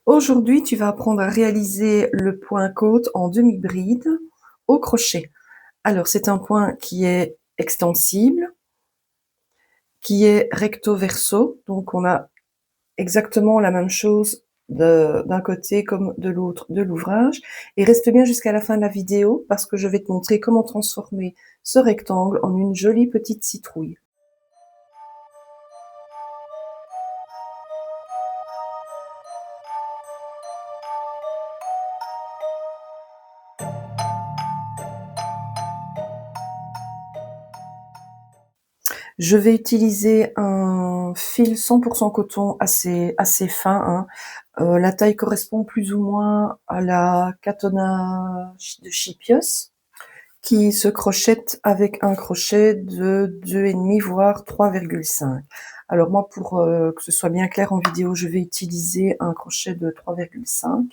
Aujourd'hui, tu vas apprendre à réaliser le point côte en demi-bride au crochet. Alors, c'est un point qui est extensible, qui est recto verso, donc on a exactement la même chose d'un côté comme de l'autre de l'ouvrage. Et reste bien jusqu'à la fin de la vidéo parce que je vais te montrer comment transformer ce rectangle en une jolie petite citrouille. Je vais utiliser un fil 100% coton assez fin, hein. La taille correspond plus ou moins à la katona de Chipios, qui se crochette avec un crochet de 2,5 voire 3,5. Alors moi, pour que ce soit bien clair en vidéo, je vais utiliser un crochet de 3,5.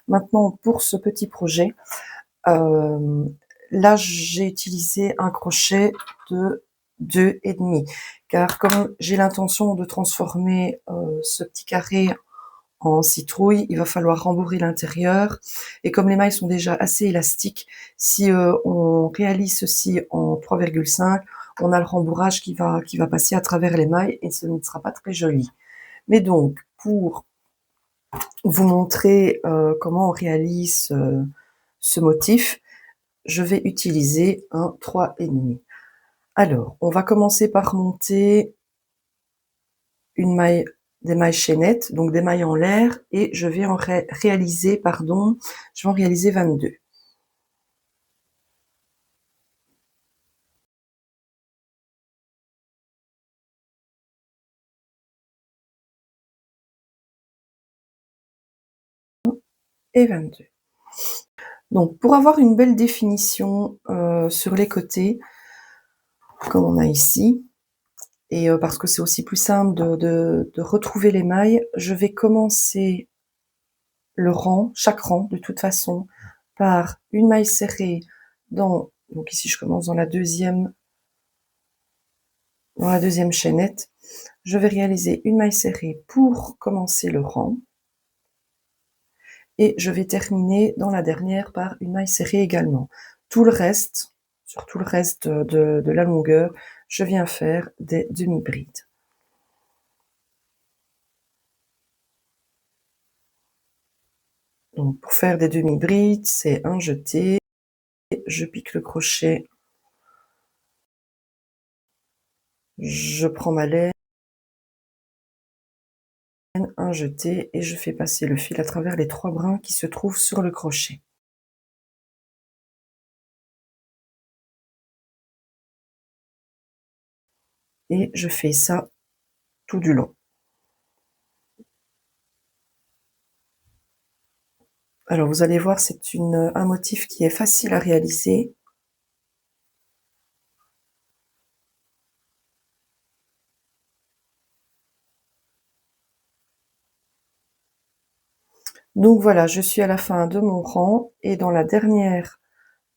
Maintenant, pour ce petit projet, là, j'ai utilisé un crochet de 2,5, car comme j'ai l'intention de transformer ce petit carré en citrouille, il va falloir rembourrer l'intérieur. Et comme les mailles sont déjà assez élastiques, si on réalise ceci en 3,5, on a le rembourrage qui va passer à travers les mailles et ce ne sera pas très joli. Mais donc, pour vous montrer comment on réalise ce motif, je vais utiliser un 3,5. Alors, on va commencer par monter des mailles chaînettes, donc des mailles en l'air, et je vais en réaliser, je vais en réaliser 22. Et 22. Donc, pour avoir une belle définition sur les côtés, comme on a ici, et parce que c'est aussi plus simple de retrouver les mailles, je vais commencer chaque rang, de toute façon, par une maille serrée donc ici je commence dans la deuxième chaînette. Je vais réaliser une maille serrée pour commencer le rang. Et je vais terminer dans la dernière par une maille serrée également. Tout le reste, sur tout le reste de la longueur, je viens faire des demi-brides. Donc pour faire des demi-brides, c'est un jeté, je pique le crochet, je prends ma laine, un jeté et je fais passer le fil à travers les 3 brins qui se trouvent sur le crochet. Et je fais ça tout du long. Alors vous allez voir, c'est un motif qui est facile à réaliser. Donc voilà, je suis à la fin de mon rang et dans la dernière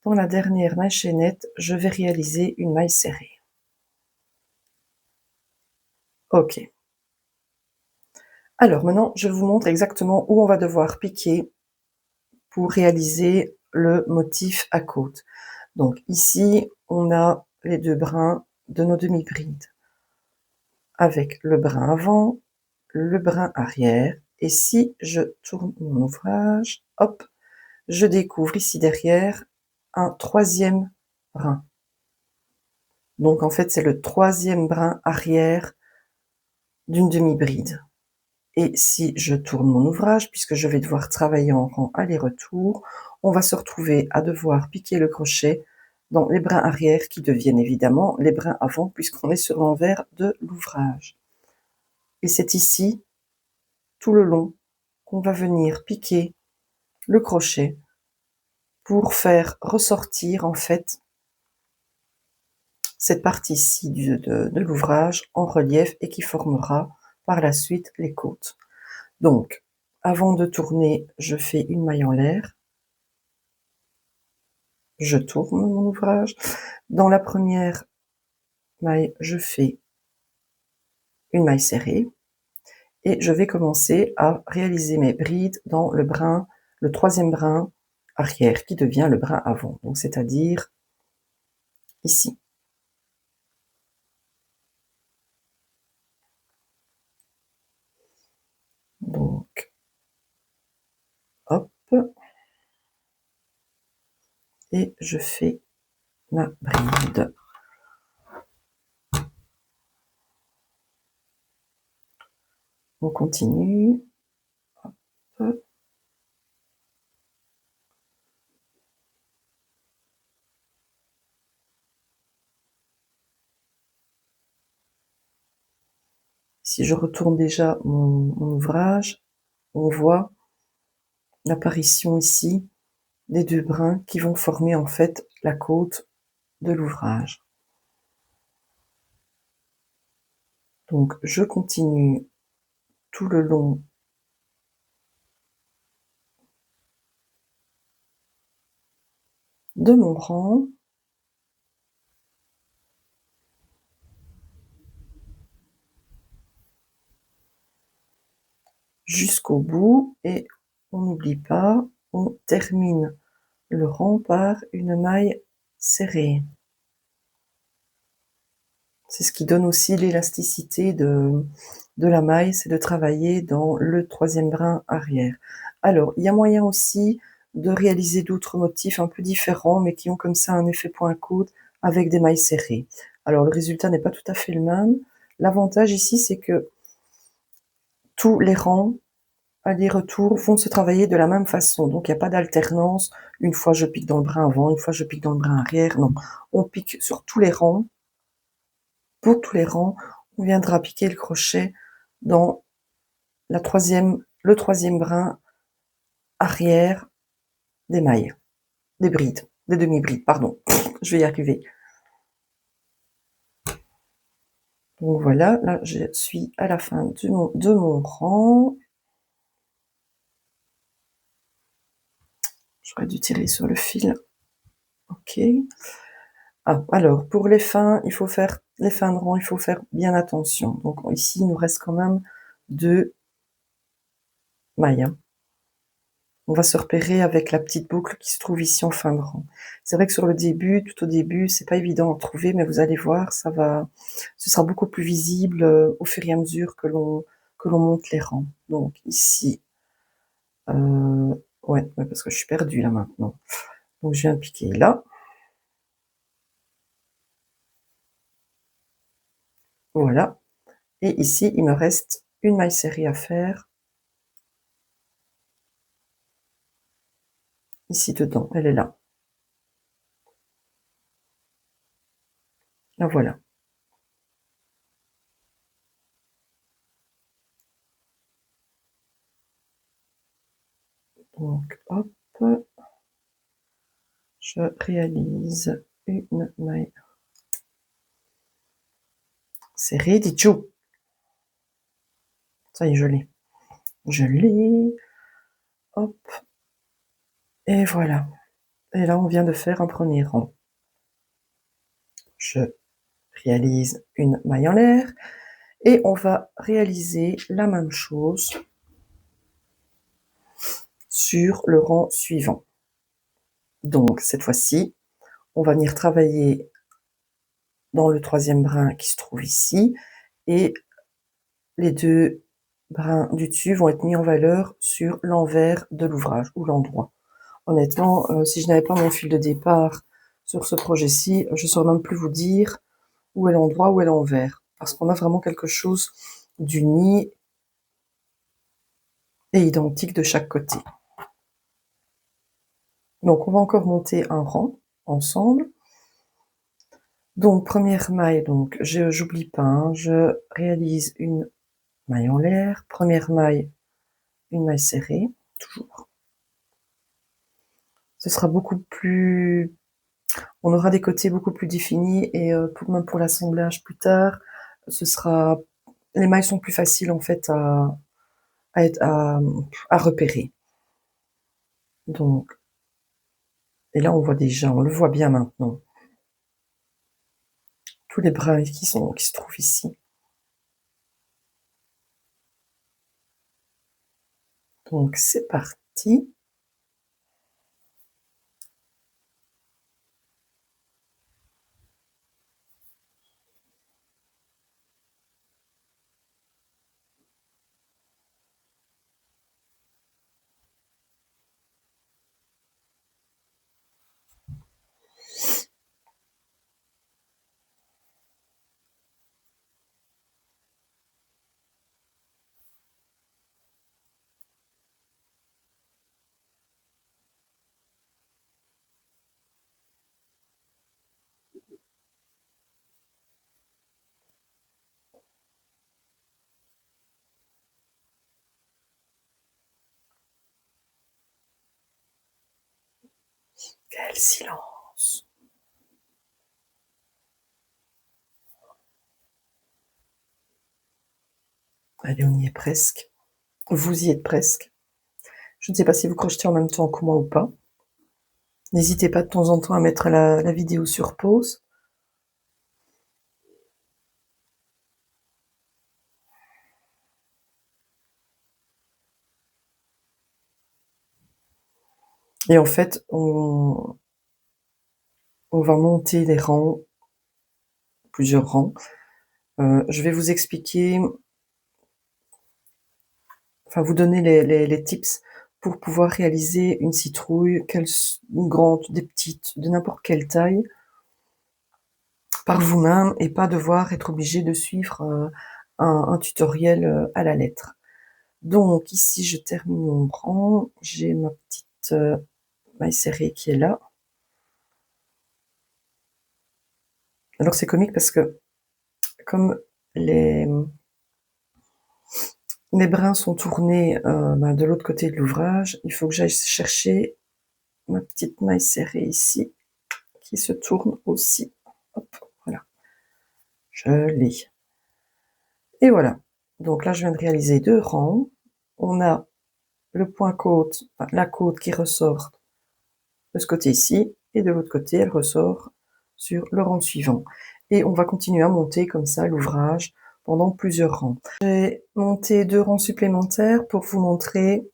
maille chaînette, je vais réaliser une maille serrée. Ok. Alors maintenant, je vous montre exactement où on va devoir piquer pour réaliser le motif à côte. Donc ici, on a les 2 brins de nos demi-brides avec le brin avant, le brin arrière. Et si je tourne mon ouvrage, hop, je découvre ici derrière un 3e brin. Donc en fait, c'est le 3e brin arrière d'une demi-bride. Et si je tourne mon ouvrage, puisque je vais devoir travailler en rang aller-retour, on va se retrouver à devoir piquer le crochet dans les brins arrière qui deviennent évidemment les brins avant puisqu'on est sur l'envers de l'ouvrage. Et c'est ici, tout le long, qu'on va venir piquer le crochet pour faire ressortir en fait cette partie-ci de l'ouvrage en relief et qui formera par la suite les côtes. Donc, avant de tourner, je fais une maille en l'air, je tourne mon ouvrage. Dans la première maille, je fais une maille serrée et je vais commencer à réaliser mes brides dans le brin, le troisième brin arrière qui devient le brin avant, donc c'est-à-dire ici. Donc, hop, et je fais ma bride. On continue. Hop. Si je retourne déjà mon ouvrage, on voit l'apparition ici des deux brins qui vont former en fait la côte de l'ouvrage. Donc je continue tout le long de mon rang jusqu'au bout et on n'oublie pas, on termine le rang par une maille serrée. C'est ce qui donne aussi l'élasticité de la maille, c'est de travailler dans le troisième brin arrière. Alors, il y a moyen aussi de réaliser d'autres motifs un peu différents, mais qui ont comme ça un effet point-côte avec des mailles serrées. Alors, le résultat n'est pas tout à fait le même. L'avantage ici, c'est que tous les rangs, aller-retour, vont se travailler de la même façon. Donc, il n'y a pas d'alternance. Une fois, je pique dans le brin avant, une fois, je pique dans le brin arrière. Non, on pique sur tous les rangs. Pour tous les rangs, on viendra piquer le crochet dans le troisième brin arrière des mailles, des brides, des demi-brides, pardon. Je vais y arriver. Donc voilà, là je suis à la fin de mon rang. J'aurais dû tirer sur le fil. Ok. Ah, alors, pour les fins, il faut faire les fins de rang, il faut faire bien attention. Donc ici, il nous reste quand même 2 mailles. Hein. On va se repérer avec la petite boucle qui se trouve ici en fin de rang. C'est vrai que sur le début, tout au début, c'est pas évident à trouver, mais vous allez voir, ce sera beaucoup plus visible au fur et à mesure que l'on monte les rangs. Donc ici, ouais, parce que je suis perdue là maintenant. Donc je viens piquer là. Voilà. Et ici, il me reste une maille serrée à faire. Ici dedans, elle est là. La voilà. Donc hop, je réalise une maille serrée, dit Joe. Ça y est, je l'ai. Je l'ai. Hop. Et voilà. Et là, on vient de faire un premier rang. Je réalise une maille en l'air. Et on va réaliser la même chose sur le rang suivant. Donc, cette fois-ci, on va venir travailler dans le troisième brin qui se trouve ici. Et les deux brins du dessus vont être mis en valeur sur l'envers de l'ouvrage ou l'endroit. Honnêtement, si je n'avais pas mon fil de départ sur ce projet-ci, je ne saurais même plus vous dire où est l'endroit, où est l'envers. Parce qu'on a vraiment quelque chose d'uni et identique de chaque côté. Donc, on va encore monter un rang ensemble. Donc, première maille, donc, j'oublie pas, hein, je réalise une maille en l'air. Première maille, une maille serrée, toujours. Ce sera beaucoup plus... On aura des côtés beaucoup plus définis et même pour l'assemblage plus tard, les mailles sont plus faciles en fait à repérer. Donc, et là on voit déjà, on le voit bien maintenant. Tous les brins qui se trouvent ici. Donc c'est parti. Quel silence! Allez, on y est presque. Vous y êtes presque. Je ne sais pas si vous crochetez en même temps que moi ou pas. N'hésitez pas de temps en temps à mettre la vidéo sur pause. Et en fait, on va monter les rangs, plusieurs rangs. Je vais vous expliquer, enfin vous donner les tips pour pouvoir réaliser une citrouille, une grande, des petites, de n'importe quelle taille, par vous-même et pas devoir être obligé de suivre un tutoriel à la lettre. Donc ici, je termine mon rang, j'ai ma petite maille serrée qui est là. Alors c'est comique parce que comme les brins sont tournés de l'autre côté de l'ouvrage, il faut que j'aille chercher ma petite maille serrée ici, qui se tourne aussi. Hop, voilà. Je l'ai. Et voilà. Donc là, je viens de réaliser 2 rangs. On a le point côte, enfin, la côte qui ressort de ce côté ici, et de l'autre côté, elle ressort sur le rang suivant. Et on va continuer à monter comme ça l'ouvrage pendant plusieurs rangs. J'ai monté 2 rangs supplémentaires pour vous montrer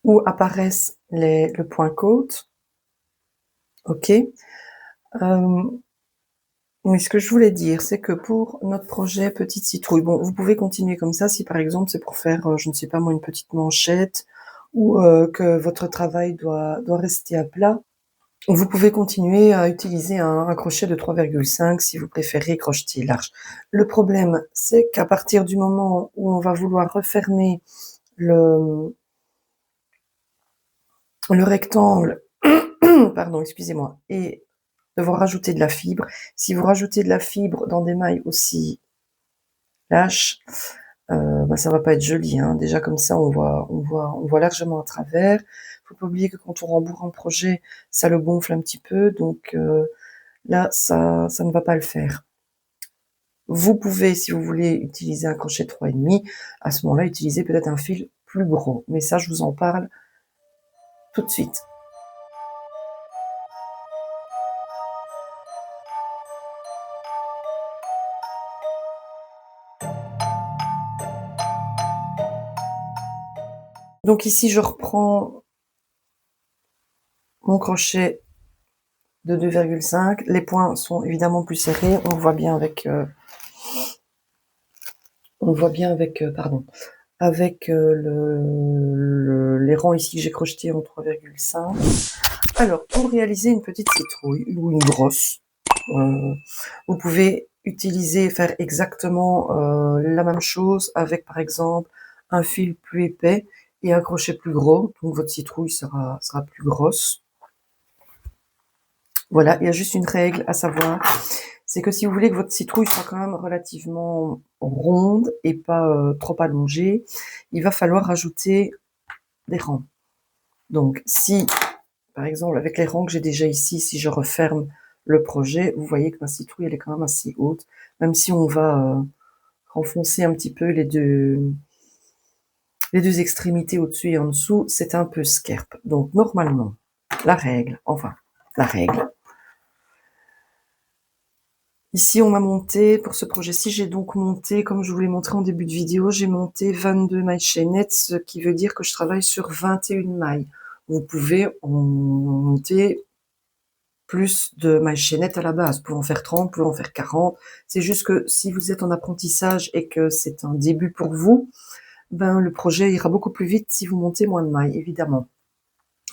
où apparaissent le point côte. Ok. Oui, ce que je voulais dire, c'est que pour notre projet Petite Citrouille, bon, vous pouvez continuer comme ça si par exemple c'est pour faire, je ne sais pas moi, une petite manchette ou que votre travail doit rester à plat. Vous pouvez continuer à utiliser un crochet de 3,5 si vous préférez crocheter large. Le problème, c'est qu'à partir du moment où on va vouloir refermer le rectangle, pardon, excusez-moi, et devoir rajouter de la fibre. Si vous rajoutez de la fibre dans des mailles aussi lâches, ça va pas être joli, hein. Déjà comme ça, on voit largement à travers. Faut pas oublier que quand on rembourre un projet, ça le gonfle un petit peu, donc là, ça ne va pas le faire. Vous pouvez, si vous voulez, utiliser un crochet 3,5, à ce moment-là, utiliser peut-être un fil plus gros. Mais ça, je vous en parle tout de suite. Donc ici, je reprends mon crochet de 2,5. Les points sont évidemment plus serrés. On voit bien avec, pardon, avec les rangs ici que j'ai crochetés en 3,5. Alors, pour réaliser une petite citrouille ou une brosse, vous pouvez faire exactement la même chose avec, par exemple, un fil plus épais et un crochet plus gros. Donc, votre citrouille sera plus grosse. Voilà, il y a juste une règle à savoir, c'est que si vous voulez que votre citrouille soit quand même relativement ronde et pas trop allongée, il va falloir rajouter des rangs. Donc, si, par exemple, avec les rangs que j'ai déjà ici, si je referme le projet, vous voyez que ma citrouille, elle est quand même assez haute, même si on va renfoncer un petit peu les deux extrémités au-dessus et en dessous, c'est un peu skerp. Donc, normalement, la règle, Ici, on m'a monté, pour ce projet-ci, j'ai donc monté, comme je vous l'ai montré en début de vidéo, j'ai monté 22 mailles chaînettes, ce qui veut dire que je travaille sur 21 mailles. Vous pouvez en monter plus de mailles chaînettes à la base. Vous pouvez en faire 30, vous pouvez en faire 40. C'est juste que si vous êtes en apprentissage et que c'est un début pour vous, ben, le projet ira beaucoup plus vite si vous montez moins de mailles, évidemment.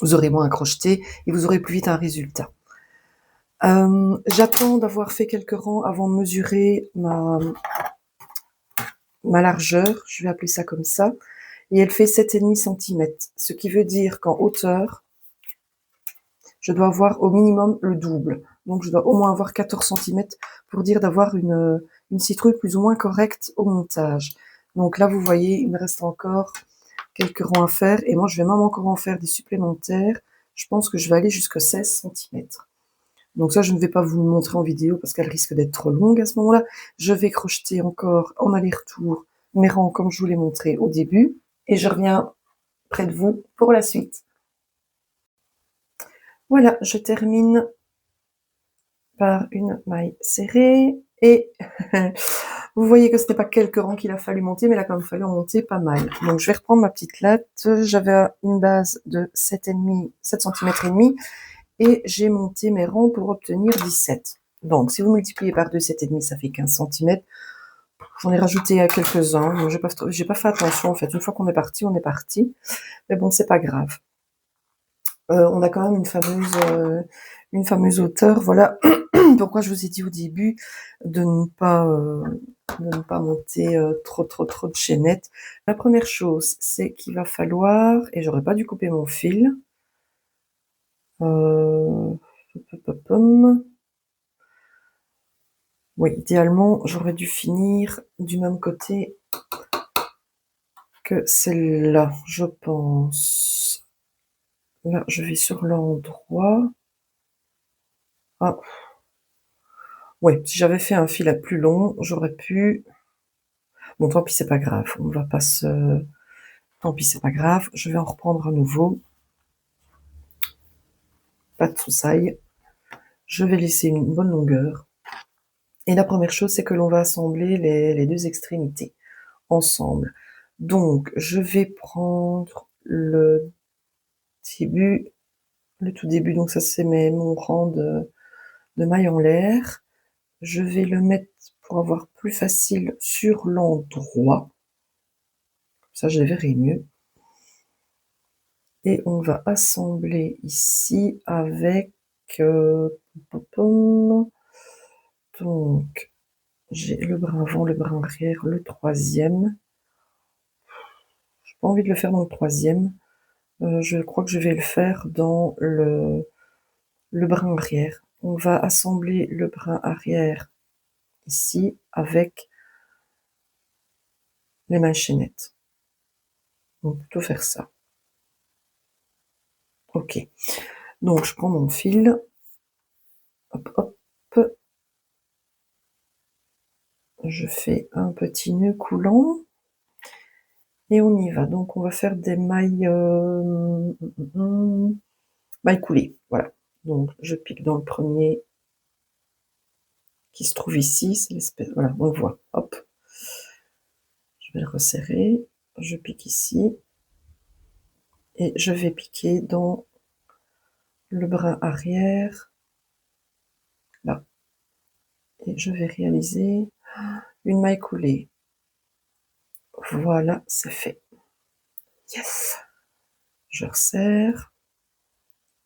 Vous aurez moins à crocheter et vous aurez plus vite un résultat. J'attends d'avoir fait quelques rangs avant de mesurer ma largeur, je vais appeler ça comme ça, et elle fait 7,5 cm, ce qui veut dire qu'en hauteur, je dois avoir au minimum le double. Donc je dois au moins avoir 14 cm pour dire d'avoir une citrouille plus ou moins correcte au montage. Donc là, vous voyez, il me reste encore quelques rangs à faire, et moi je vais même encore en faire des supplémentaires. Je pense que je vais aller jusqu'à 16 cm. Donc ça, je ne vais pas vous le montrer en vidéo parce qu'elle risque d'être trop longue à ce moment-là. Je vais crocheter encore en aller-retour mes rangs comme je vous l'ai montré au début. Et je reviens près de vous pour la suite. Voilà, je termine par une maille serrée. Et vous voyez que ce n'est pas quelques rangs qu'il a fallu monter, mais il a quand même fallu en monter pas mal. Donc je vais reprendre ma petite latte. J'avais une base de 7,5, 7 cm et demi. Et j'ai monté mes rangs pour obtenir 17. Donc, si vous multipliez par 2, 7,5, ça fait 15 cm. J'en ai rajouté quelques-uns. J'ai pas fait attention, en fait. Une fois qu'on est parti, on est parti. Mais bon, c'est pas grave. On a quand même une fameuse hauteur. Voilà pourquoi je vous ai dit au début de ne pas monter trop de chaînettes. La première chose, c'est qu'il va falloir, et j'aurais pas dû couper mon fil, oui, idéalement, j'aurais dû finir du même côté que celle-là, je pense. Là, je vais sur l'endroit. Ah, ouais, si j'avais fait un fil à plus long, j'aurais pu... Bon, tant pis, c'est pas grave. On va pas se... Tant pis, c'est pas grave. Je vais en reprendre à nouveau. Pas de troussailles. Je vais laisser une bonne longueur. Et la première chose, c'est que l'on va assembler les deux extrémités ensemble. Donc, je vais prendre le tout début, donc ça c'est mon rang de mailles en l'air. Je vais le mettre pour avoir plus facile sur l'endroit. Ça, je verrai mieux. Et on va assembler ici avec... donc, j'ai le brin avant, le brin arrière, le troisième. J'ai pas envie de le faire dans le troisième. Je crois que je vais le faire dans le brin arrière. On va assembler le brin arrière ici avec les mailles chaînettes. On peut plutôt faire ça. Ok. Donc je prends mon fil. Hop, hop. Je fais un petit nœud coulant. Et on y va. Donc on va faire des mailles, mailles coulées. Voilà. Donc je pique dans le premier qui se trouve ici. C'est l'espèce. Voilà, on le voit. Hop. Je vais le resserrer. Je pique ici. Et je vais piquer dans le brin arrière. Là. Et je vais réaliser une maille coulée. Voilà, c'est fait. Yes! Je resserre.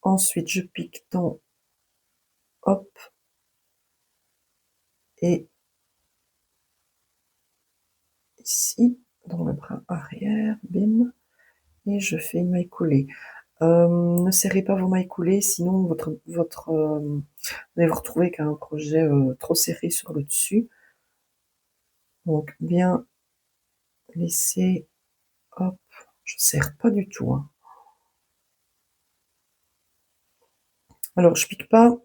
Ensuite, je pique dans, hop, et ici, dans le brin arrière, bim, et je fais une maille coulée. Ne serrez pas vos mailles coulées, sinon vous allez vous retrouver avec un projet trop serré sur le dessus. Donc, bien laisser, hop, je serre pas du tout, hein. Alors, je pique pas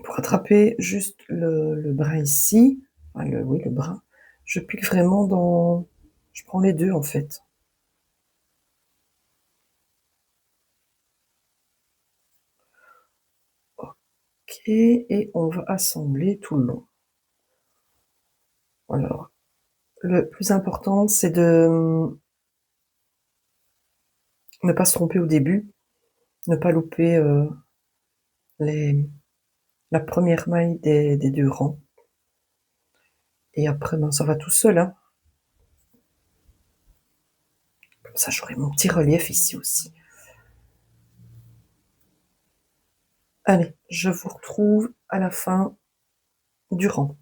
pour attraper juste le brin ici, enfin oui, le brin. Je pique vraiment dans... Je prends les deux, en fait. Ok. et on va assembler tout le long. Alors, le plus important, c'est de ne pas se tromper au début, ne pas louper la première maille des 2 rangs. Et après, ben, ça va tout seul, hein. Comme ça, j'aurai mon petit relief ici aussi. Allez, je vous retrouve à la fin du rang.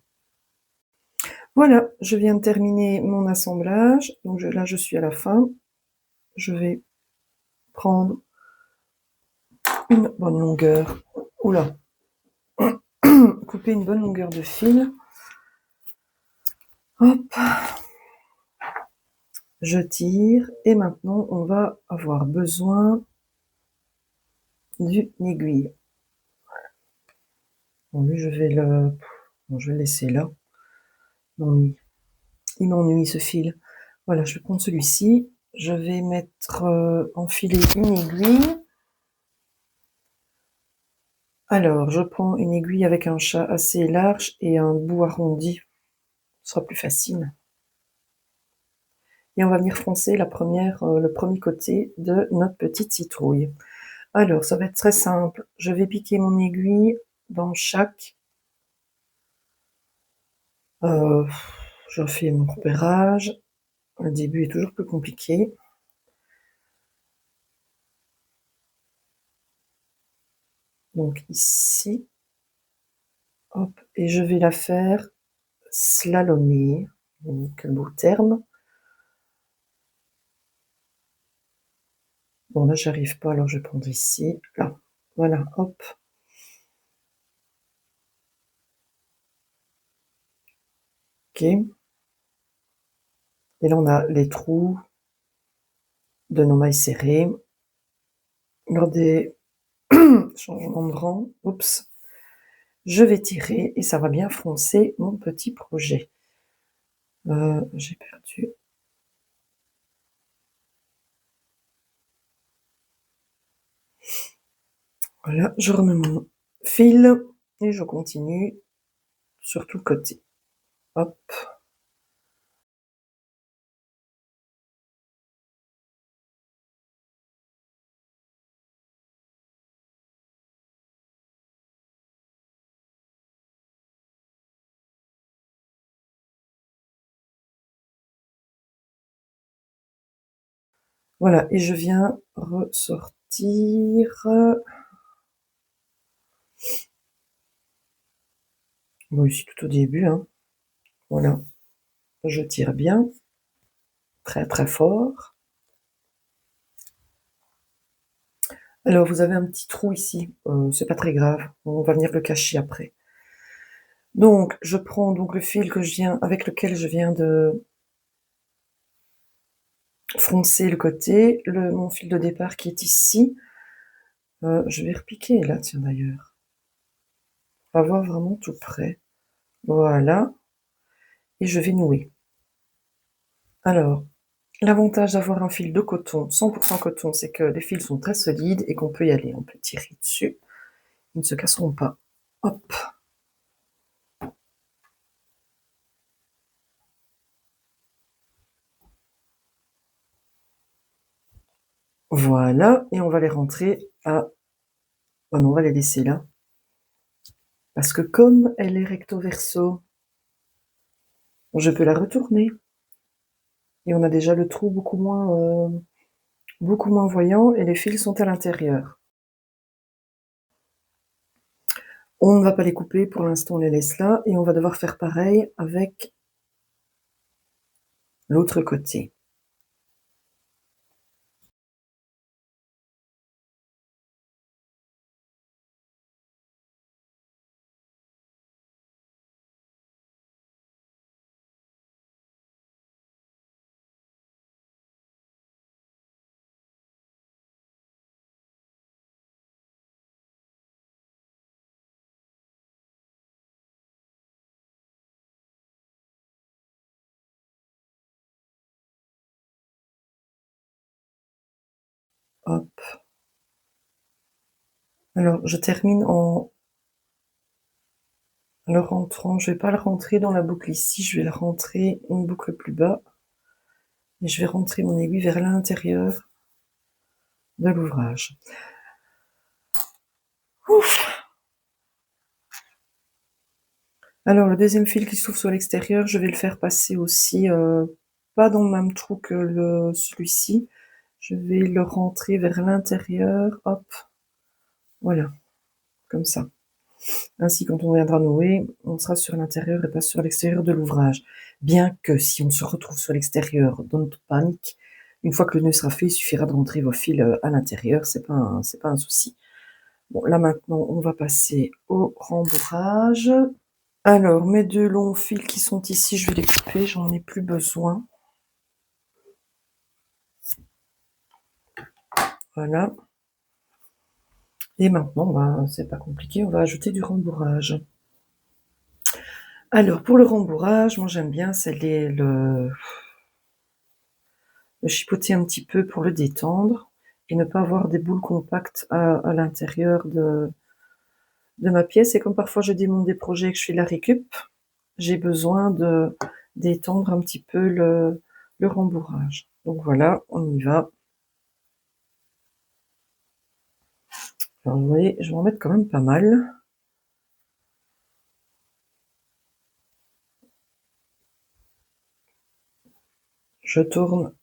Voilà, je viens de terminer mon assemblage. Donc là, je suis à la fin. Je vais prendre une bonne longueur. Oula. Couper une bonne longueur de fil. Hop. Je tire. Et maintenant, on va avoir besoin d'une aiguille. Bon, lui, je vais le laisser là. Il m'ennuie ce fil. Voilà, je vais prendre celui-ci. Je vais mettre enfiler une aiguille. Alors, je prends une aiguille avec un chat assez large et un bout arrondi. Ce sera plus facile. Et on va venir froncer le premier côté de notre petite citrouille. Alors, ça va être très simple. Je vais piquer mon aiguille dans chaque... je fais mon repérage. Le début est toujours plus compliqué. Donc ici, hop, et je vais la faire slalomer. Quel beau terme. Bon, là, j'arrive pas, alors je vais prendre ici, là. Voilà, hop. Ok. Et là, on a les trous de nos mailles serrées. Lors des changements de rang, oups, je vais tirer et ça va bien froncer mon petit projet. J'ai perdu. Voilà, je remets mon fil et je continue sur tout le côté. Hop. Voilà, et je viens ressortir. Bon, ici tout au début, hein. Voilà, je tire bien, très très fort. Alors, vous avez un petit trou ici, c'est pas très grave, on va venir le cacher après. Donc, je prends donc le fil avec lequel je viens de froncer le côté, mon fil de départ qui est ici. Je vais repiquer là, tiens d'ailleurs. On va voir vraiment tout près. Voilà. Et je vais nouer. Alors, l'avantage d'avoir un fil de coton, 100% coton, c'est que les fils sont très solides et qu'on peut y aller. On peut tirer dessus. Ils ne se casseront pas. Hop. Voilà. Et on va les rentrer à... Oh non, on va les laisser là. Parce que comme elle est recto verso, je peux la retourner. Et on a déjà le trou beaucoup moins voyant et les fils sont à l'intérieur. On ne va pas les couper, pour l'instant on les laisse là, et on va devoir faire pareil avec l'autre côté. Hop. Alors je termine le rentrant, je vais pas le rentrer dans la boucle ici, je vais le rentrer une boucle plus bas. Et je vais rentrer mon aiguille vers l'intérieur de l'ouvrage. Alors le deuxième fil qui s'ouvre sur l'extérieur, je vais le faire passer aussi pas dans le même trou que celui-ci. Je vais le rentrer vers l'intérieur, hop, voilà, comme ça. Ainsi, quand on viendra nouer, on sera sur l'intérieur et pas sur l'extérieur de l'ouvrage. Bien que si on se retrouve sur l'extérieur, don't panique. Une fois que le nœud sera fait, il suffira de rentrer vos fils à l'intérieur, c'est pas un souci. Bon, là maintenant, on va passer au rembourrage. Alors, mes deux longs fils qui sont ici, je vais les couper, j'en ai plus besoin. Voilà. Et maintenant, c'est pas compliqué, on va ajouter du rembourrage. Alors, pour le rembourrage, moi j'aime bien, c'est le chipoter un petit peu pour le détendre et ne pas avoir des boules compactes à l'intérieur de ma pièce. Et comme parfois je démonte des projets et que je fais la récup, j'ai besoin de d'étendre un petit peu le rembourrage. Donc voilà, on y va. Alors vous voyez, je vais en mettre quand même pas mal. Je tourne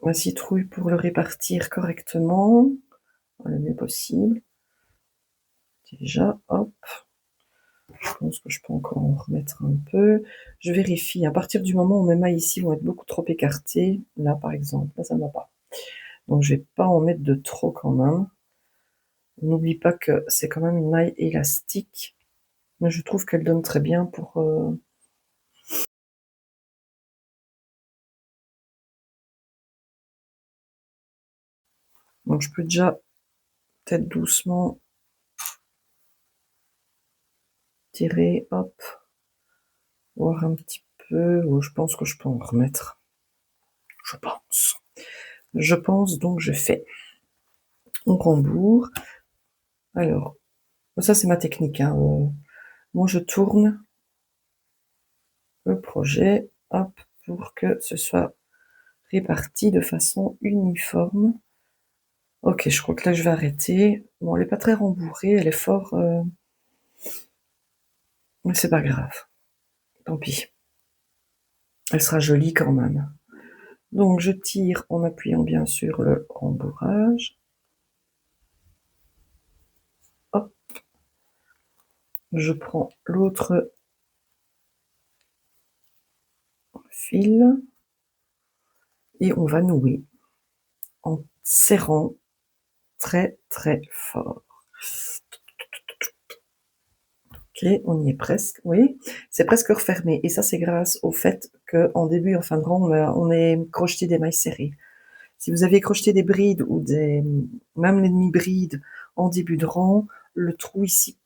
ma citrouille pour le répartir correctement, le mieux possible. Déjà, hop. Je pense que je peux encore en remettre un peu. Je vérifie. À partir du moment où mes mailles ici vont être beaucoup trop écartées, là par exemple, là ça ne va pas. Donc je vais pas en mettre de trop quand même. N'oublie pas que c'est quand même une maille élastique, mais je trouve qu'elle donne très bien pour... Donc je peux déjà peut-être doucement tirer, hop, voir un petit peu. Oh, je pense que je peux en remettre. Je pense. Je pense, donc je fais. On rembourre. Alors, ça c'est ma technique. Hein. Moi je tourne le projet, hop, pour que ce soit réparti de façon uniforme. Ok, je crois que là je vais arrêter. Bon, elle est pas très rembourrée, elle est fort... mais c'est pas grave. Tant pis. Elle sera jolie quand même. Donc je tire en appuyant bien sur le rembourrage. Hop. Je prends l'autre fil et on va nouer en serrant très très fort. Ok, on y est presque, oui, c'est presque refermé. Et ça, c'est grâce au fait qu'en début et en fin de rang, on ait crocheté des mailles serrées. Si vous aviez crocheté des brides ou même les demi-brides en début de rang, le trou ici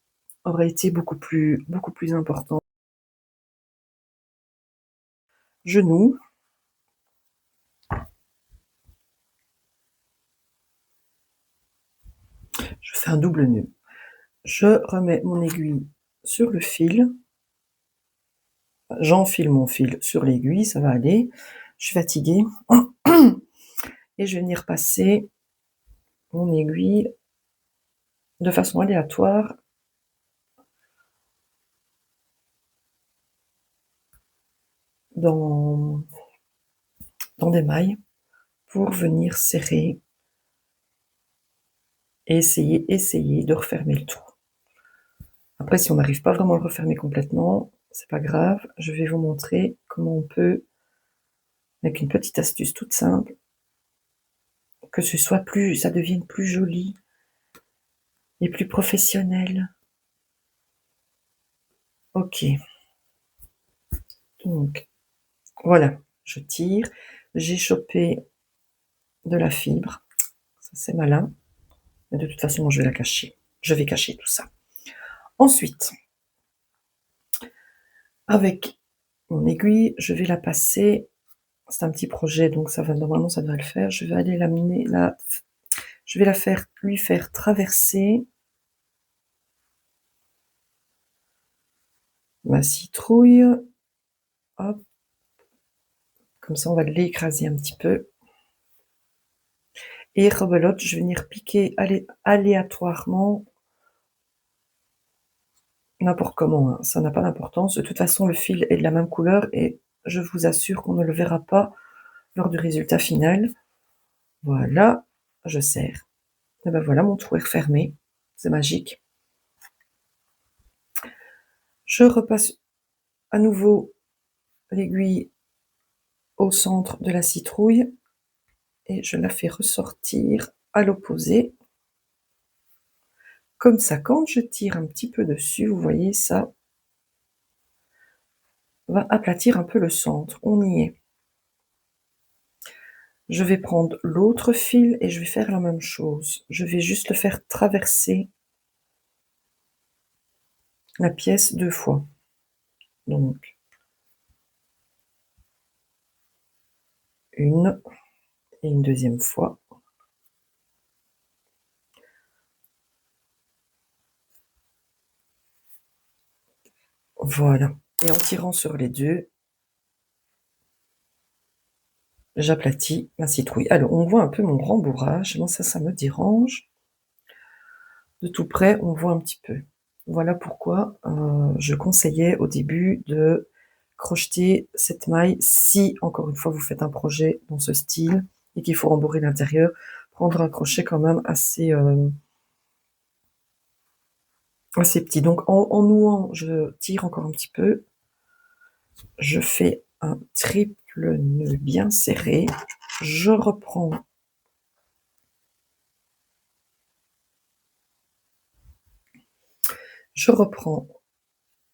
aurait été beaucoup plus important. Je noue. Je fais un double nœud. Je remets mon aiguille sur le fil. J'enfile mon fil sur l'aiguille, ça va aller. Je suis fatiguée. Et je vais venir passer mon aiguille de façon aléatoire dans des mailles pour venir serrer et essayer de refermer le trou. Après, si on n'arrive pas vraiment à le refermer complètement, c'est pas grave. Je vais vous montrer comment on peut, avec une petite astuce toute simple, que ça devienne plus joli et plus professionnel. Ok. Donc, voilà. Je tire. J'ai chopé de la fibre. Ça, c'est malin. Mais de toute façon, moi, je vais la cacher. Je vais cacher tout ça. Ensuite, avec mon aiguille, je vais la passer. C'est un petit projet, donc normalement, ça devrait le faire. Je vais aller l'amener là. Je vais lui faire traverser ma citrouille. Hop. Comme ça, on va l'écraser un petit peu. Et rebelote, je vais venir piquer aléatoirement, n'importe comment, hein, ça n'a pas d'importance. De toute façon, le fil est de la même couleur et je vous assure qu'on ne le verra pas lors du résultat final. Voilà, je serre. Et ben voilà, mon trou est refermé. C'est magique. Je repasse à nouveau l'aiguille au centre de la citrouille et je la fais ressortir à l'opposé. Comme ça, quand je tire un petit peu dessus, vous voyez, ça va aplatir un peu le centre. On y est. Je vais prendre l'autre fil et je vais faire la même chose. Je vais juste le faire traverser la pièce 2 fois. Donc, une et une deuxième fois. Voilà. Et en tirant sur les deux, j'aplatis ma citrouille. Alors, on voit un peu mon rembourrage. Moi, ça me dérange. De tout près, on voit un petit peu. Voilà pourquoi je conseillais au début de crocheter cette maille si, encore une fois, vous faites un projet dans ce style et qu'il faut rembourrer l'intérieur, prendre un crochet quand même assez petit. Donc, en nouant, je tire encore un petit peu. Je fais un triple nœud bien serré. Je reprends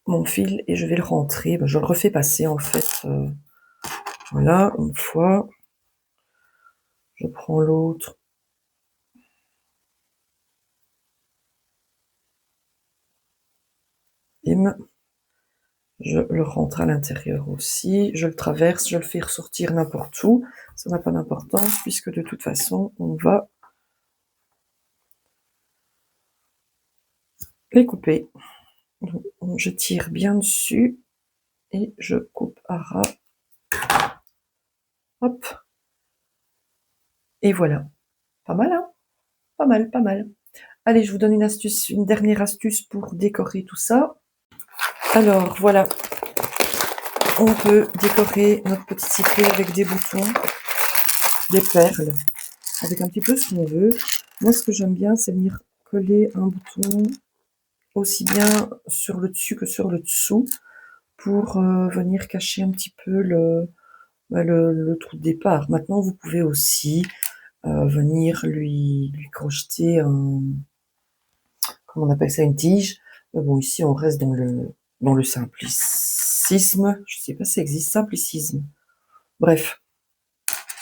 mon fil et je vais le rentrer. Je le refais passer en fait. Voilà, une fois. Je prends l'autre. Bim. Je le rentre à l'intérieur aussi. Je le traverse, je le fais ressortir n'importe où. Ça n'a pas d'importance puisque de toute façon, on va les couper. Donc, je tire bien dessus et je coupe à ras. Hop. Et voilà. Pas mal, hein? Pas mal, pas mal. Allez, je vous donne une astuce, une dernière astuce pour décorer tout ça. Alors, voilà. On peut décorer notre petite citrouille avec des boutons, des perles, avec un petit peu ce qu'on veut. Moi, ce que j'aime bien, c'est venir coller un bouton aussi bien sur le dessus que sur le dessous pour venir cacher un petit peu le trou de départ. Maintenant, vous pouvez aussi venir lui crocheter un, comment on appelle ça, une tige. Bon, ici, on reste dans le simplicisme. Je sais pas si ça existe, simplicisme. Bref,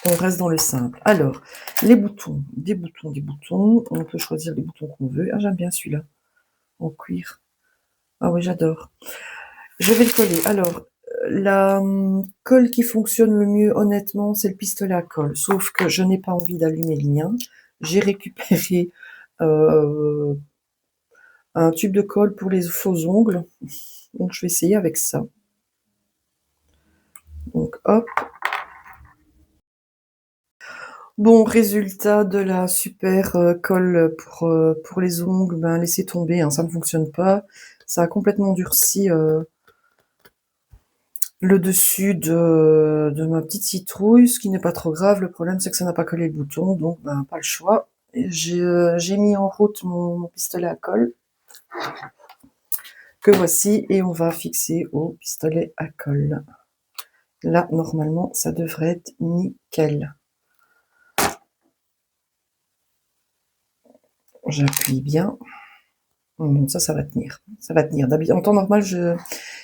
on reste dans le simple. Alors, les boutons, des boutons, des boutons. On peut choisir les boutons qu'on veut. Ah, j'aime bien celui-là, en cuir. Ah oui, j'adore. Je vais le coller. Alors, la colle qui fonctionne le mieux, honnêtement, c'est le pistolet à colle. Sauf que je n'ai pas envie d'allumer le mien. J'ai récupéré un tube de colle pour les faux ongles. Donc, je vais essayer avec ça. Donc, hop. Bon, résultat de la super colle pour les ongles, ben laissez tomber, hein, ça ne fonctionne pas. Ça a complètement durci le dessus de ma petite citrouille, ce qui n'est pas trop grave. Le problème, c'est que ça n'a pas collé le bouton, donc ben, pas le choix. J'ai mis en route mon pistolet à colle, que voici, et on va fixer au pistolet à colle. Là, normalement, ça devrait être nickel. J'appuie bien. Bon, ça va tenir. Ça va tenir. En temps normal,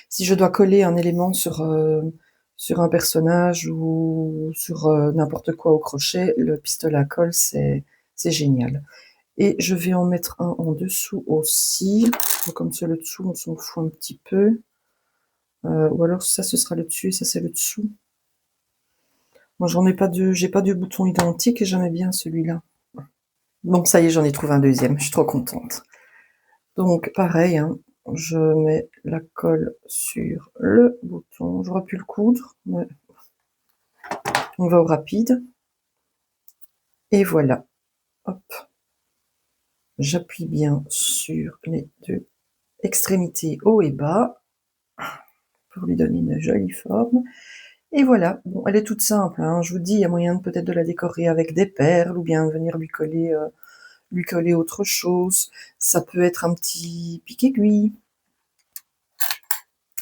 si je dois coller un élément sur un personnage ou sur n'importe quoi au crochet, le pistolet à colle, c'est génial. Et je vais en mettre un en dessous aussi. Donc, comme c'est le dessous, on s'en fout un petit peu. Ou alors ça, ce sera le dessus et ça, c'est le dessous. Moi, j'ai pas de bouton identique et j'aimais bien celui-là. Bon, ça y est, j'en ai trouvé un deuxième. Je suis trop contente. Donc, pareil, hein. je mets la colle sur le bouton. J'aurais pu le coudre, mais on va au rapide. Et voilà, hop. J'appuie bien sur les deux extrémités, haut et bas, pour lui donner une jolie forme. Et voilà, bon, elle est toute simple, hein. Je vous dis, il y a moyen peut-être de la décorer avec des perles, ou bien venir lui coller autre chose. Ça peut être un petit pic-aiguille.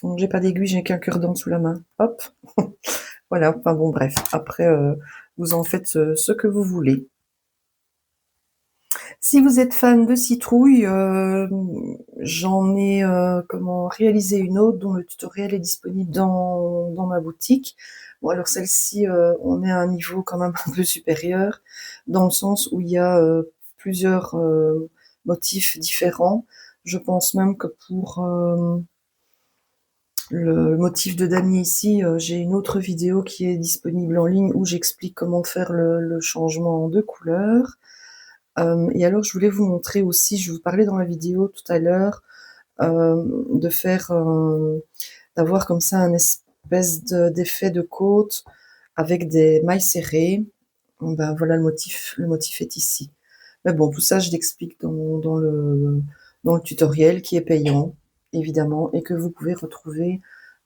Bon, j'ai pas d'aiguille, j'ai qu'un cure-dent sous la main. Hop, voilà, enfin bon, bref. Après, vous en faites ce que vous voulez. Si vous êtes fan de citrouille, j'en ai réalisé une autre dont le tutoriel est disponible dans ma boutique. Bon, alors celle-ci, on est à un niveau quand même un peu supérieur, dans le sens où il y a plusieurs motifs différents. Je pense même que pour le motif de damier ici, j'ai une autre vidéo qui est disponible en ligne où j'explique comment faire le changement de couleur. Et alors je voulais vous montrer aussi, je vous parlais dans la vidéo tout à l'heure, de faire, d'avoir comme ça un espèce d'effet de côte avec des mailles serrées. Ben voilà, le motif est ici. Mais bon, tout ça je l'explique dans le tutoriel qui est payant, évidemment, et que vous pouvez retrouver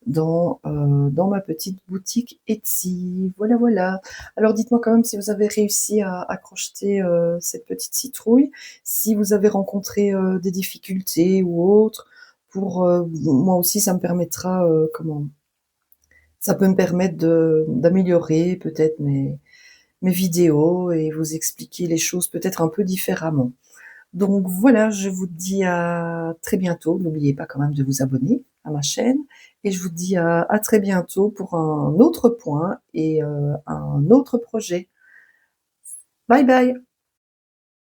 dans ma petite boutique Etsy. Voilà, voilà. Alors dites-moi quand même si vous avez réussi à crocheter cette petite citrouille, si vous avez rencontré des difficultés ou autres. Pour moi aussi, ça me permettra, ça peut me permettre d'améliorer peut-être mes vidéos et vous expliquer les choses peut-être un peu différemment. Donc voilà, je vous dis à très bientôt. N'oubliez pas quand même de vous abonner à ma chaîne et je vous dis à très bientôt pour un autre point et un autre projet. Bye bye!